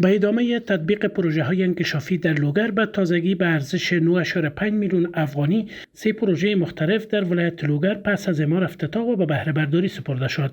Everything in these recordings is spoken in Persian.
به ادامه تطبیق پروژه های انکشافی در لوگر به تازگی به ارزش 9.5 میلیون افغانی 3 پروژه مختلف در ولایت لوگر پس از اعمار افتتاح و به بهره برداری سپرده شد.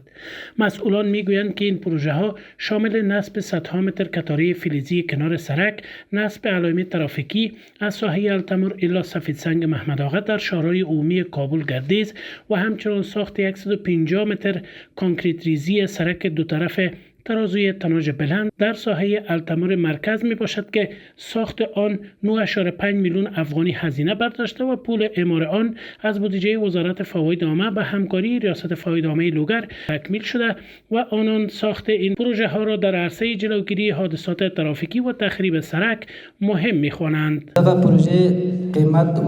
مسئولان میگویند که این پروژه ها شامل نصب صدها متر کتاری فلزی کنار سرک، نصب علائم ترافیکی از ساحه التمر الی سفید سنگ محمد آقا در شهرهای عمومی کابل گردیز و همچنین ساخت 150 متر کانکریت ریزی سرک دو طرف ترازوی تناژ بلند در ساحه التمر مرکز می باشد که ساخت آن 9.5 میلیون افغانی هزینه برداشته و پول اعمار آن از بودجه وزارت فواید عامه به همکاری ریاست فواید عامه لوگر تکمیل شده و آنان ساخت این پروژه ها را در عرصه جلوگیری حادثات ترافیکی و تخریب سرک مهم می خوانند. پروژه قیمت 9.5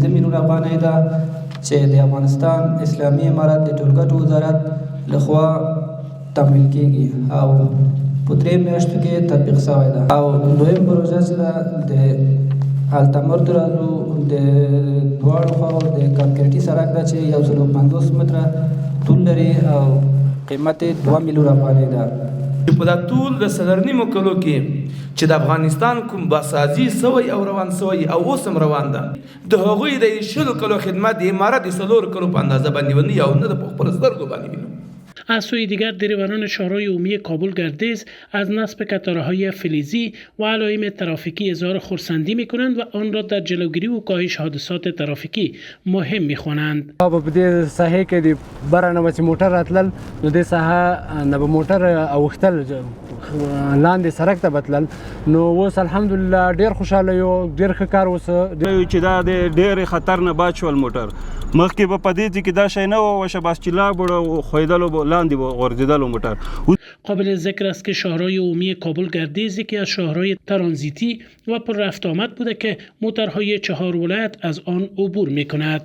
میلیون افغانی ده چې د افغانستان اسلامي امارت د ټولګټو وزارت لخوا تمویل کیږي او په 3 میاشتو کې تطبیق شوی ده. او دویم پروژه چې د التمر ترازو د دواړو خواو د کانکریټي سرک ده چې 150 متره طول لري او قیمت 2 میلیون افغانۍ ده. په دا ټول د څلورنیمو کلو کې چې د افغانستان کوم باسازي سوی او روان سوی او اوس هم روان ده، د هغوی د 20 کلو خدمت د امارت د 4 کلو په اندازه باندې ونی او نه د خپل سترګو باندې وینو. از سوی دیگر دریوران شهرهای عمومی کابل گردیز از نصب کتاره‌های فلزی و علائم ترافیکی اظهار خرسندی می‌کنند و آن را در جلوگیری و کاهش حادثات ترافیکی مهم می‌خوانند. په دې ساحه کې د برانه چې موټر راتلل نو د ساحه نه به موټر اوختل لاندې سرک ته بتلل نو اوس الحمدلله ډیر خوشاله یو ډیر ښه کار وسه چې دا د ډیر خطر نه بچول موټر مخکې په پدې کې دا شی نه و شباس چلا بړو خویدلو لاندې غورځیدلو موټر. قابل ذکر است که شهرهای عمومی کابل گردیز یکی از شهرهای ترانزیتی و پر رفت آمد بوده که موترهای 4 ولایت از آن عبور می‌کند.